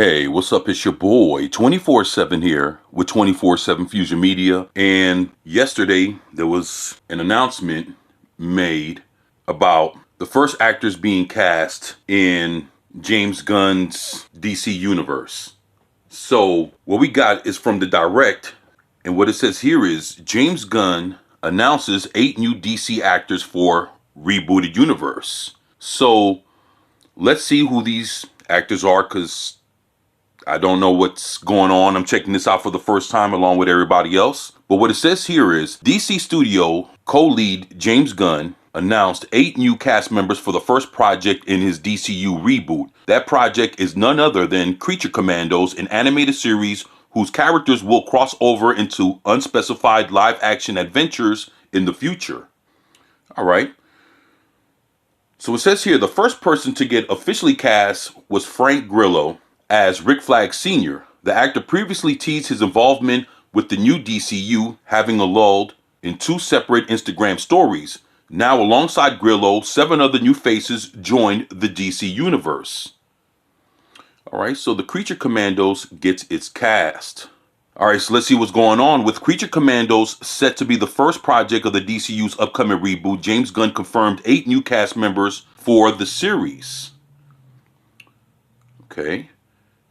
Hey, what's up? It's your boy 24/7 here with 24/7 Fusion Media. And yesterday there was an announcement made about the first actors being cast in James Gunn's DC universe. So what we got is from the direct, and what it says here is James Gunn announces 8 new DC actors for rebooted universe. So let's see who these actors are, because I don't know what's going on. I'm checking this out for the first time along with everybody else. But what it says here is DC Studio co-lead James Gunn announced 8 new cast members for the first project in his DCU reboot. That project is none other than Creature Commandos, an animated series whose characters will cross over into unspecified live-action adventures in the future. All right. So it says here the first person to get officially cast was Frank Grillo as Rick Flag Sr. The actor previously teased his involvement with the new DCU, having lulled in 2 separate Instagram stories. Now, alongside Grillo, 7 other new faces joined the DC universe. All right, so the Creature Commandos gets its cast. All right, so let's see what's going on. With Creature Commandos set to be the first project of the DCU's upcoming reboot, James Gunn confirmed 8 new cast members for the series. Okay.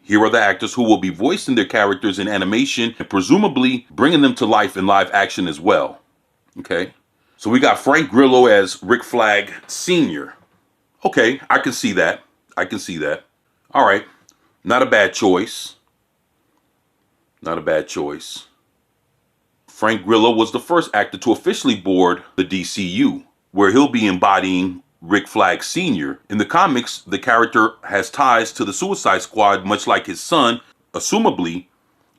Here are the actors who will be voicing their characters in animation and presumably bringing them to life in live action as well. Okay. So we got Frank Grillo as Rick Flag Sr. Okay, I can see that. I can see that. All right. Not a bad choice. Not a bad choice. Frank Grillo was the first actor to officially board the DCU, where he'll be embodying Rick Flag Sr. In the comics, the character has ties to the Suicide Squad, much like his son. Assumably,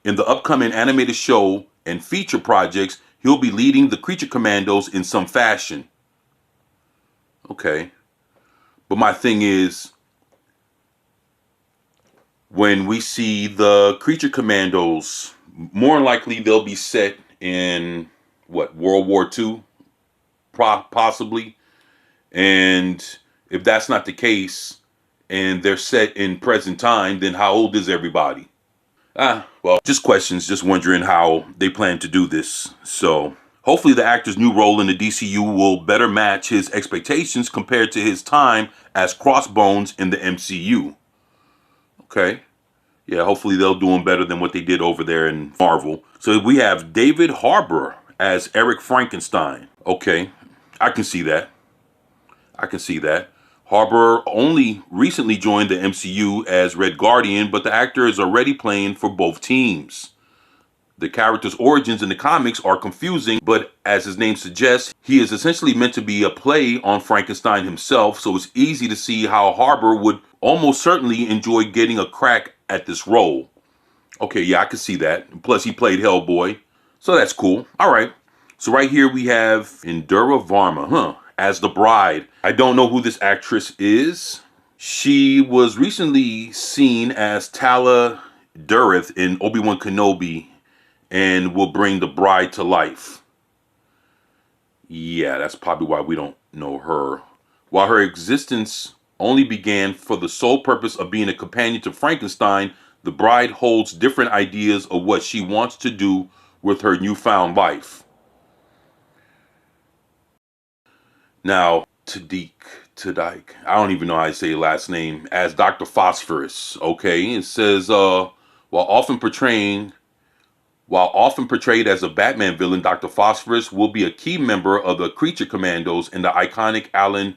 in the upcoming animated show and feature projects, he'll be leading the Creature Commandos in some fashion. Okay. But my thing is, when we see the Creature Commandos, more likely they'll be set in, what, World War II? Possibly. And if that's not the case, and they're set in present time, then how old is everybody? Well, just questions, just wondering how they plan to do this. So hopefully the actor's new role in the DCU will better match his expectations compared to his time as Crossbones in the MCU. Okay. Yeah, hopefully they'll do him better than what they did over there in Marvel. So we have David Harbour as Eric Frankenstein. Okay, I can see that. I can see that. Harbour only recently joined the MCU as Red Guardian, but the actor is already playing for both teams. The character's origins in the comics are confusing, but as his name suggests, he is essentially meant to be a play on Frankenstein himself, so it's easy to see how Harbour would almost certainly enjoy getting a crack at this role. Okay, yeah, I can see that. Plus, he played Hellboy, so that's cool. All right, so right here we have Indira Varma, as the bride. I don't know who this actress is. She was recently seen as Tala Durith in Obi-Wan Kenobi and will bring the bride to life. Yeah, that's probably why we don't know her. While her existence only began for the sole purpose of being a companion to Frankenstein, the bride holds different ideas of what she wants to do with her newfound life. Now, Tadike, I don't even know how to say your last name, as Dr. Phosphorus. Okay, it says, while often portrayed as a Batman villain, Dr. Phosphorus will be a key member of the Creature Commandos, and the iconic Alan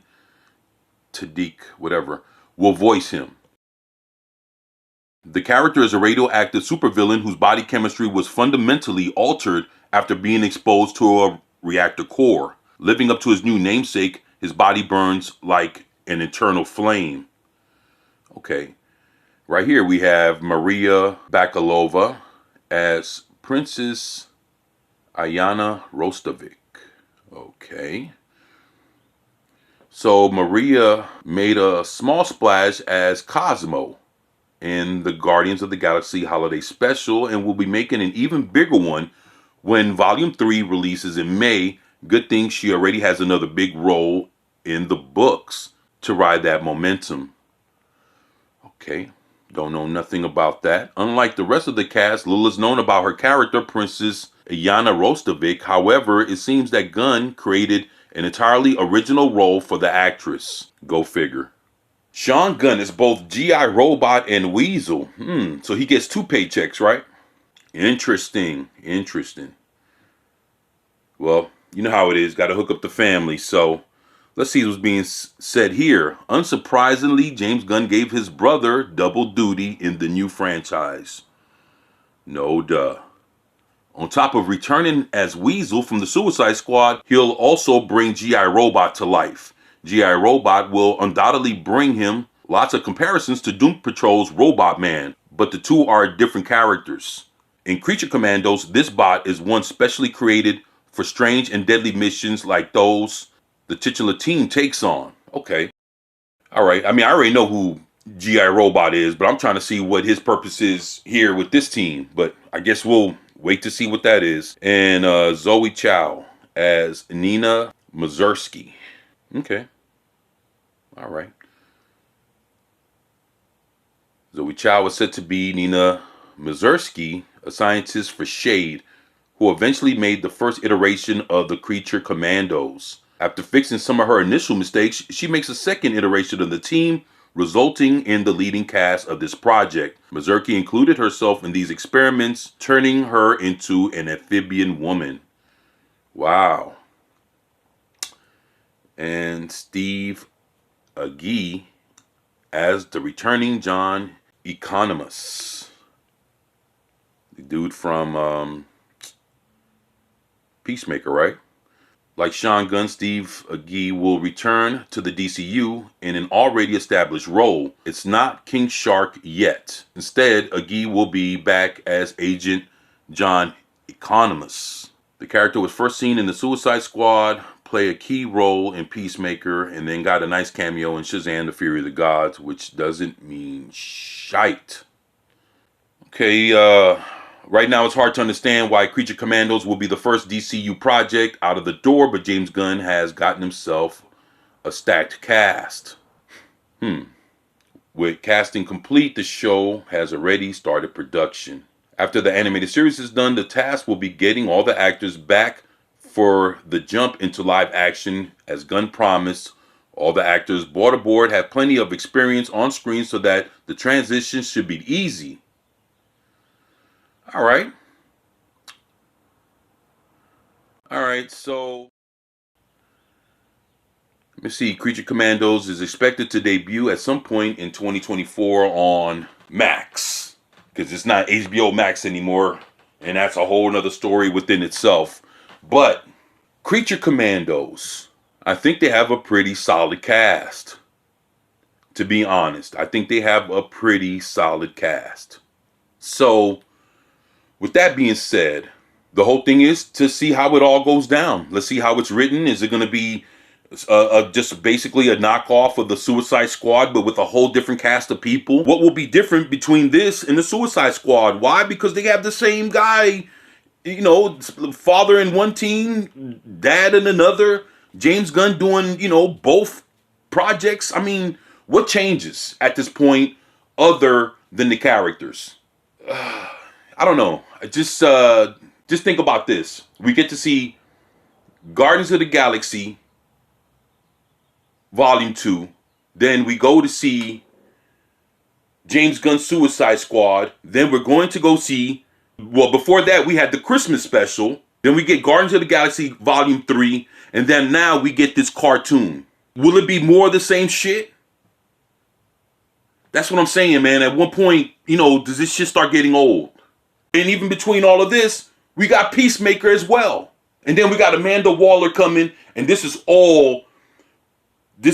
Tudyk, whatever, will voice him. The character is a radioactive supervillain whose body chemistry was fundamentally altered after being exposed to a reactor core. Living up to his new namesake, his body burns like an eternal flame. Okay. Right here we have Maria Bakalova as Princess Ayana Rostovic. Okay. So Maria made a small splash as Cosmo in the Guardians of the Galaxy Holiday Special, and will be making an even bigger one when Volume 3 releases in May. Good thing she already has another big role in the books to ride that momentum. Okay, Don't know nothing about that. Unlike the rest of the cast, little is known about her character, Princess Yana Rostovic. However, it seems that Gunn created an entirely original role for the actress. Go figure. Sean Gunn is both G.I. Robot and Weasel. So he gets two paychecks, right? Interesting. Well, you know how it is. Got to hook up the family. So let's see what's being said here. Unsurprisingly, James Gunn gave his brother double duty in the new franchise. No duh. On top of returning as Weasel from the Suicide Squad, he'll also bring G.I. Robot to life. G.I. Robot will undoubtedly bring him lots of comparisons to Doom Patrol's Robot Man, but the two are different characters. In Creature Commandos, this bot is one specially created for strange and deadly missions like those the titular team takes on. Okay. Alright, I mean, I already know who G.I. Robot is, but I'm trying to see what his purpose is here with this team. But I guess we'll wait to see what that is. And Zoe Chow as Nina Mazursky. Okay. Alright. Zoe Chow is said to be Nina Mazursky, a scientist for SHADE, who eventually made the first iteration of the Creature Commandos. After fixing some of her initial mistakes, she makes a second iteration of the team, resulting in the leading cast of this project. Mazursky included herself in these experiments, turning her into an amphibian woman. Wow. And Steve Agee as the returning John Economos. The dude from Peacemaker, right? Like Sean Gunn, Steve Agee will return to the DCU in an already established role. It's not King Shark yet. Instead, Agee will be back as Agent John Economos. The character was first seen in the Suicide Squad, play a key role in Peacemaker, and then got a nice cameo in Shazam! The Fury of the Gods, which doesn't mean shite. Okay, right now it's hard to understand why Creature Commandos will be the first DCU project out of the door, but James Gunn has gotten himself a stacked cast. With casting complete, the show has already started production. After the animated series is done, the task will be getting all the actors back for the jump into live action. As Gunn promised, all the actors brought aboard have plenty of experience on screen so that the transition should be easy. Alright, so let me see. Creature Commandos is expected to debut at some point in 2024 on Max, because it's not HBO Max anymore, and that's a whole nother story within itself. But Creature Commandos, I think they have a pretty solid cast. To be honest, I think they have a pretty solid cast. So with that being said, the whole thing is to see how it all goes down. Let's see how it's written. Is it going to be just basically a knockoff of the Suicide Squad, but with a whole different cast of people? What will be different between this and the Suicide Squad? Why? Because they have the same guy, you know, father in one team, dad in another. James Gunn doing, you know, both projects. I mean, what changes at this point other than the characters? I don't know. Just think about this. We get to see Guardians of the Galaxy Volume 2. Then we go to see James Gunn's Suicide Squad. Then we're going to go see, well, before that we had the Christmas special. Then we get Guardians of the Galaxy Volume 3. And then now we get this cartoon. Will it be more of the same shit? That's what I'm saying, man. At one point, you know, does this shit start getting old? And even between all of this, we got Peacemaker as well. And then we got Amanda Waller coming. And this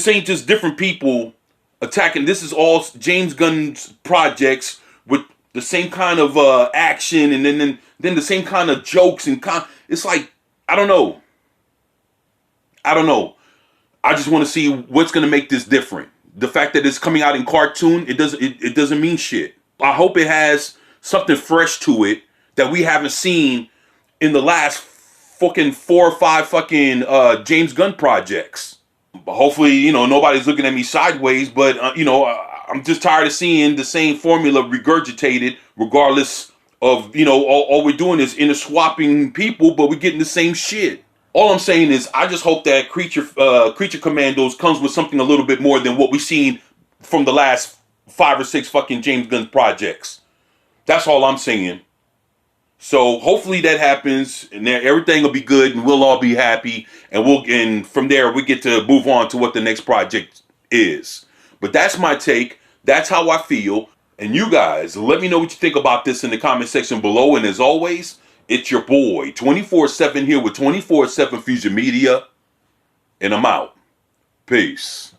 ain't just different people attacking. This is all James Gunn's projects with the same kind of action. And then the same kind of jokes. And it's like, I don't know. I just want to see what's going to make this different. The fact that it's coming out in cartoon, it doesn't mean shit. I hope it has something fresh to it that we haven't seen in the last fucking 4 or 5 fucking James Gunn projects. Hopefully, you know, nobody's looking at me sideways, but you know, I'm just tired of seeing the same formula regurgitated, regardless of, all we're doing is interswapping people, but we're getting the same shit. All I'm saying is, I just hope that Creature Commandos comes with something a little bit more than what we've seen from the last 5 or 6 fucking James Gunn projects. That's all I'm saying. So hopefully that happens, and then everything will be good, and we'll all be happy, and from there we get to move on to what the next project is. But that's my take. That's how I feel. And you guys, let me know what you think about this in the comment section below. And as always, it's your boy 24/7 here with 24/7 Fusion Media, and I'm out. Peace.